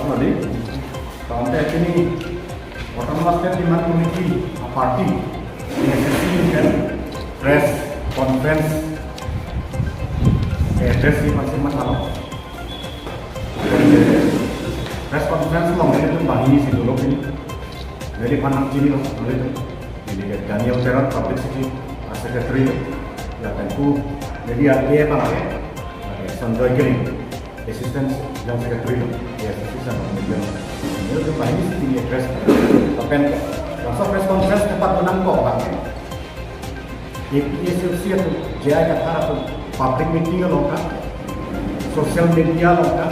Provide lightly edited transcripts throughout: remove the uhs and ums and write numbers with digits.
already. Contact any autonomous state demand committee, a party, press conference, address masing masalah. Press conference long itu bahini sih dulu ini. Jadi panang sini loh, boleh. Jadi Daniel Peron, Public Secretary, ya tentu. Jadi ada apa lagi? Sanjoy Giling, Assistant General Secretary, ya Assistant Manager. Ini tuh bahini sih address. Tapi langsung press conference tempat menang kok kan? APSLC atau JI kata atau public meeting loh kan? Social media loh kan?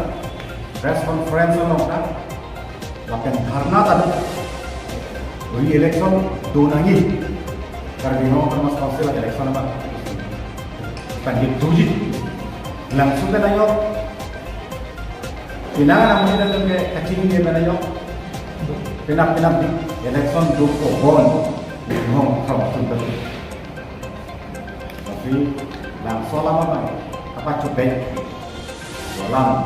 Press conference loh kan? Tapi karena tadi re-election donangi karena termasuk council election apa? Tadi tujuh langsung ke nayo, pinangan namun kita tuh kayak kacing dia nayo, pinap di election dua bon, ngomong kalau sudah, tapi langsung lama banget, apa coba, lama,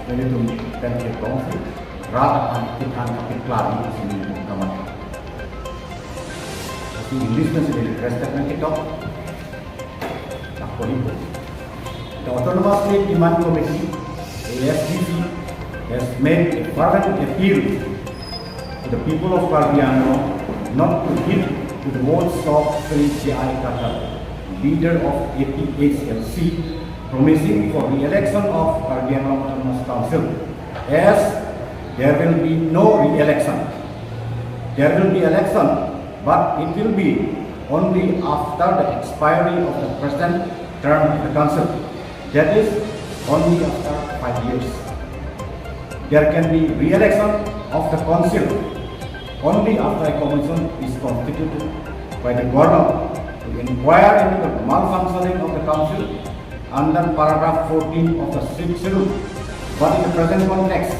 jadi tuh kan kita rata kita lari di sini kamar. Tapi English masih jadi respect kita, tak boleh. The Autonomous State Demand Committee (ASDC) has made a fervent appeal to the people of Kardiano not to give to the votes of Sri J.I. Khattar, leader of APHLC, promising for the election of Kardiano Autonomous Council, as there will be no re-election. There will be election, but it will be only after the expiry of the present term of the council. That is only after 5 years. There can be re-election of the council only after a commission is constituted by the governor to inquire into the malfunctioning of the council under paragraph 14 of the 6th schedule. But in the present context,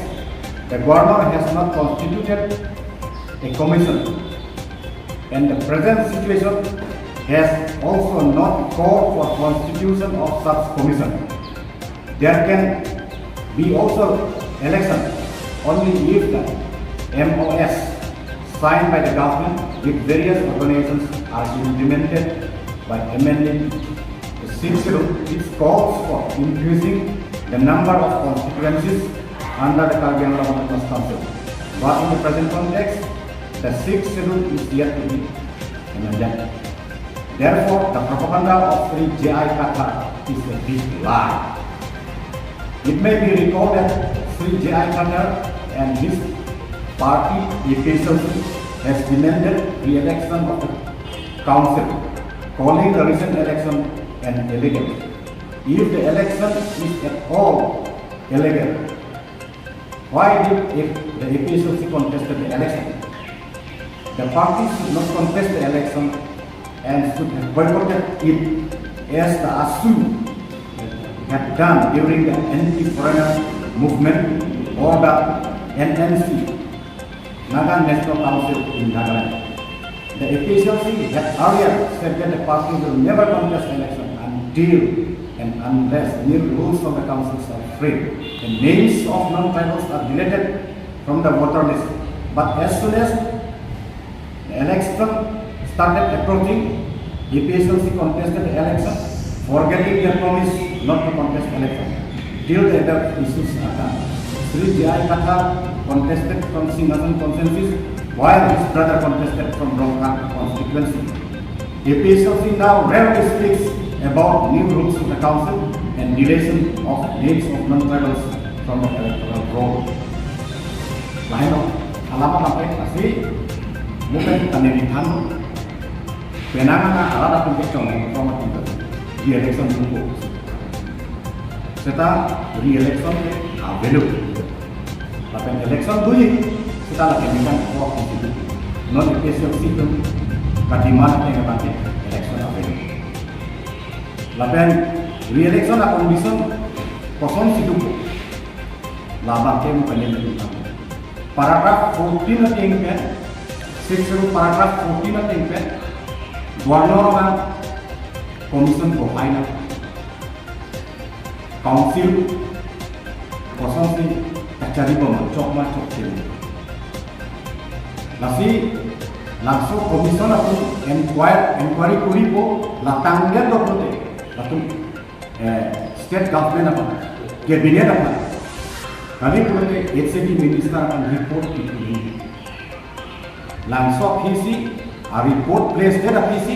the governor has not constituted a commission, and the present situation has also not called for constitution of such commission. There can be also election only if the MOS signed by the government with various organizations are implemented by amending the 6th schedule, which calls for increasing the number of constituencies under the Kardiano Autonomous Council. But in the present context, the 6th schedule is yet to be amended. Therefore, the propaganda of Sri J.I. Khattar is a big lie. It may be recalled that Sri J.I. Khattar and his party APHLC has demanded re-election of the council, calling the recent election an illegal. If the election is at all illegal, why did the APHLC contested the election? The party should not contest the election and should have boycotted it as the ASU had done during the anti-foreigner movement or the NNC, Naga National Council in Nagaland. The APHLC had earlier said that the party will never contest election until and unless new rules of the councils are framed. The names of non-tribals are deleted from the voter list. But as soon as the election started approaching, APHLC contested the election, forgetting their promise not to contest election till the other issues are done. Sri J.I. Khattar contested from Singhasan consensus, while his brother contested from Rongkang constituency. APHLC now rarely speaks about new rules of the council and deletion of names of non-tribals from the electoral roll. Lain alamat apa pasti bukan pendidikan. Penanganan alat atau kecong format itu di election tunggu. Serta di election available. Tapi election dulu kita lagi bikin work itu. Non APHLC itu kadimat yang nanti election available. Lapan re-election atau condition kosong situ. Lama kem penyelenggara. Paragraph 14 na tingkat, section paragraph 14 na tingkat, governor ka commission ko final council kosong si kacari bom cok cil. Nasi langsung komison atau inquiry kuripo latangnya dokter atau state government apa cabinet apa. Kami punya HCD minister akan report itu ini. Langsung PC report place dia PC.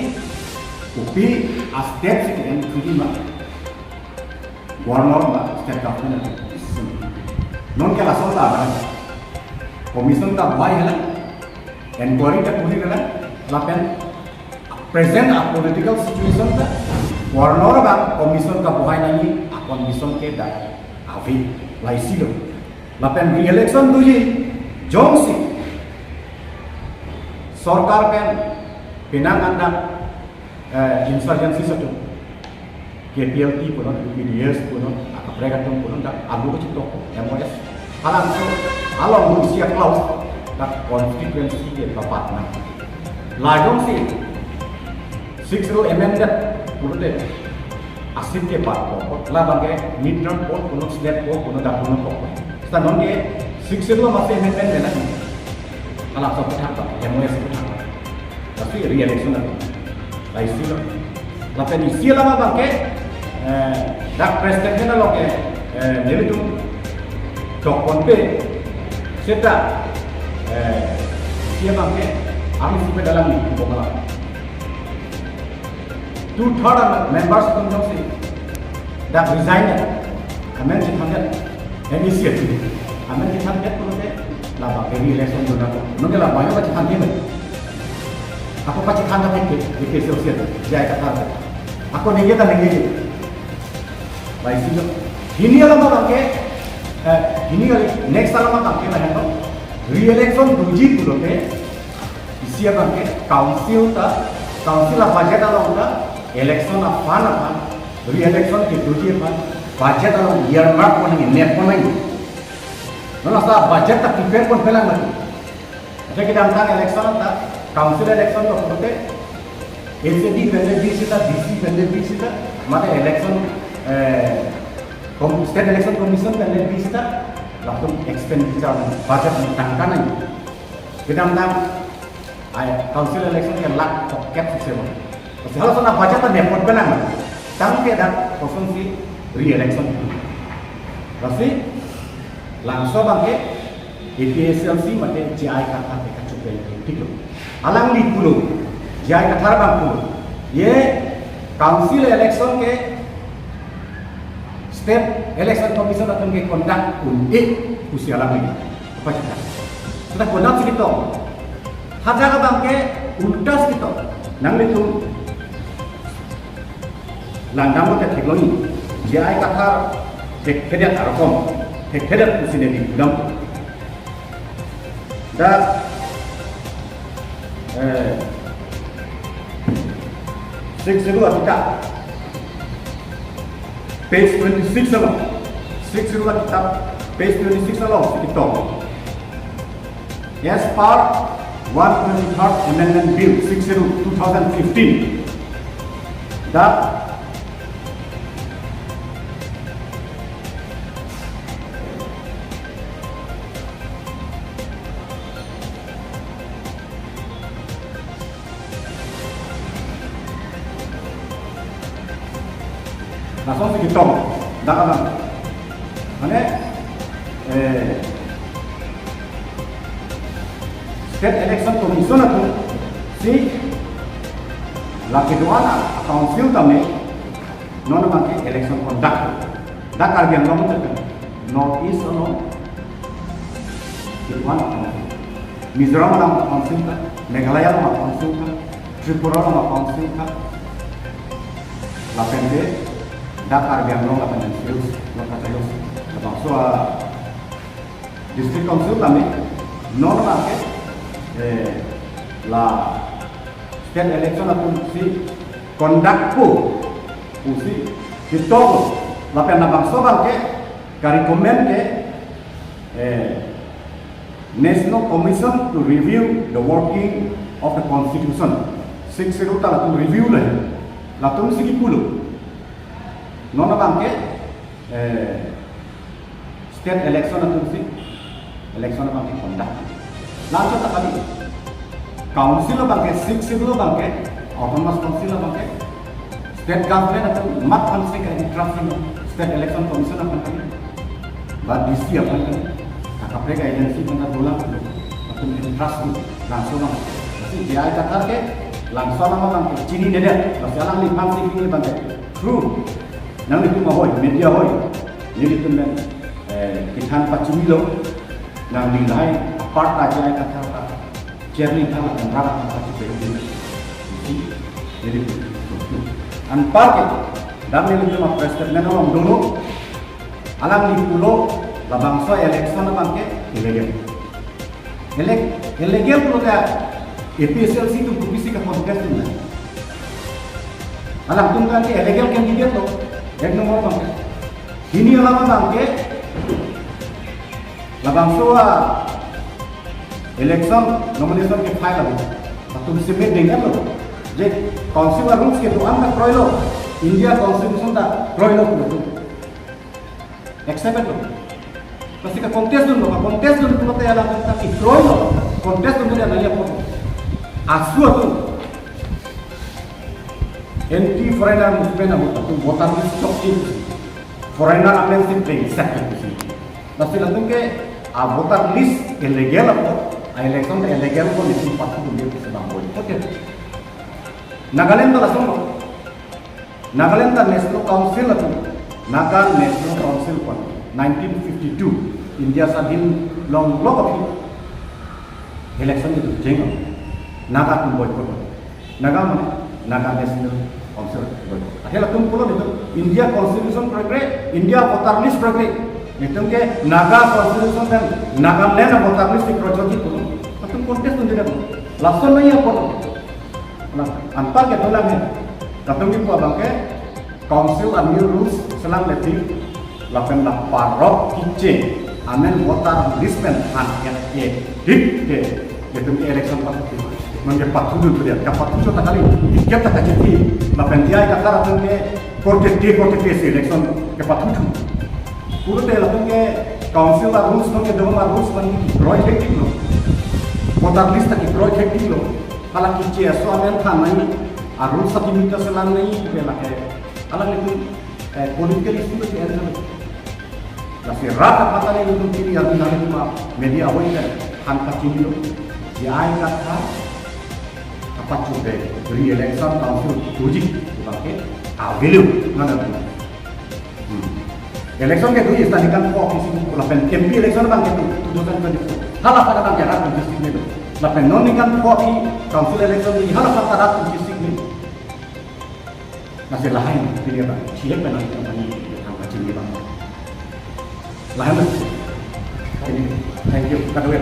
Upi state sih yang terima. Gubernur state government. Non kala soal komison tak baik lah. Inquiry tak boleh lah. Lapan present political situation tak. Gubernur bang komison tak baik lagi. Komison ke dah avi laisi lo. Lapan re-election tu je jongsi. Sarkar kan pinang anda insurgency satu. KPLT pun, PDS pun, atau mereka pun dah alu kecil MOS. Alam Malaysia Klaus dah konstituensi dia tepat nak. Lajong si 60 amended pun deh asyik ke part pun. Lah bagai midterm pun, state pun dah pun pun. Sekarang dia 60 masih amendment dia lagi. Alam so pun MOS pun. Tapi re-election lagi. Laisi lo. Lapan isi lama bagai dak presiden na loke nele tu dokon pe seta sia bangke ami sipe dalam ni bokala 2/3 members tu joksi dak resign amen dithandet initiative amen dithandet tu ke laba keri election tu nak nongela banyak macam thandet aku pasti thandet ke sosial jaya kata aku nengetan nengeje Laisi lo, ini alam apa ke? Ini kali next alam apa ke? Lah re-election duji pulo ke? Isi apa ke? Council apa budget alam ta? Election apa? Re-election ke duji apa? Budget alam earmark pun ini, net pun ini. Nono sa budget tak prepare pun pelang lagi. Jadi kita antara election ta, council election tu pulo ke? LCD vendor disita, DC vendor disita, mana election state election commission dan lebih kita langsung expenditure budget tangkan aja. Kita mentang council election yang lak pocket sistem. Kalau sana budget tan nepot benar, tang tiada konsumsi re-election. Pasti langsung bangke APSLC mate JI kata mereka cukai tiga. Alang di pulau JI kata bang pulau. Ye council election ke State Election Commission akan ke conduct usia lagi apa cerita? Sudah conduct segitu. Hajar bangke ultas gitu. Nang itu landang kita teknologi. Jai kata teknologi arakom, teknologi usia di dalam. Dah seru kita. Page 26 along. 6 kitab page 26 along kita. As per 123rd Amendment Bill 60 2015 that langsung kita dah kan mana state election commission itu si laki dua council kami non pakai election conduct dah kerjaan kamu tu north east no Kituan Mizoram nama council kan Meghalaya nama council kan Tripura nama council kan lapende Dakar Biangno la Peninsulas, la Catayos, la Bansua District Council kami non pakai la state election atau si conduct si kita la pena bangsa pakai kari komen ke National Commission to review the working of the Constitution. 60 ta review lah, latung segi puluh. Nona bangke state election atau si election bangke conduct. Langsung tak kali. Council bangke, six civil bangke, autonomous council bangke, state government atau mak council kayak drafting state election commission apa kali. Bad DC apa kali. Kakak agensi pun tak bola atau interest langsung bang. Jadi dia kata ke langsung bang cini neda, langsung lipan sih ini bangke. True. Nang itu mah media hoy. Jadi tu men kitan pacimilo nang nilai part aja kata jernih kala antara apa itu. Jadi anpar ke dan ini cuma presiden orang dulu alam di pulau labangsa election bangke illegal. Illegal pulau dia APSLC tu publisi ke podcast tu. Alam tunggu ke illegal candidate lo. Ek nomor bangke. Ini alama bangke. Labangsa election nomination ke file lo. Atau bisa dengar lo. Jadi consumer rules ke tuan tak kroilo. India constitution tak kroilo tu. Accept lo. Pasti ke kontes dulu, kontes dulu pulau teh alam tak kroilo. Kontes dulu dia nanya pun. Asu tu. Anti foreigner movement apa tu voter list stocking foreigner amnesty play second tu sih. Pasti langsung ke voter list illegal apa election illegal pun itu patut dia sebab boleh. Okey. Nagaland tu langsung. Nagaland tu National Council tu. Naga National Council pun 1952 India sadin long block of election itu jengok. Naga tu boycott. Naga mana? Naga National Council. Akhirnya pulau itu India Constitution program, India voter list program. Itu ke Naga Constitution dan Nagaland voter list dikerjakan itu. Atau kontes tu tidak. Langsung ni apa? Nah, antar ke dalam ni. Katong ni buat bangke Council and new rules selang letih. Lapan lah parok kice. Amen voter list men an dik ke. Itu ke election party. Mengepat tujuh tu dia, kapat tujuh tak kali. Kita tak jadi, lapan dia kata orang ke korte election kepat tujuh. Pura teh lapan ke council lah rules nong ke dalam rules mandi roy hektik lo. Voter list tak roy hektik lo. Kalau kita soalan tanah ini, rules satu minta selang ini bela ke. Alang itu political issue tu ada. Nasi rata mata ni itu kini yang nanti cuma media awal kan hantar cini lo. Dia kata apa cuba re-election council tujuh bangke available mana tu election ke tujuh tadi kan kok isi lapan MP election bangke tu tujuh kan tu halah pada bangke rakyat district ni tu lapan non kan kok council election ni halah pada rakyat district ni masih lain dia bang siap benar kita ni angkat cini bang lain thank you kedua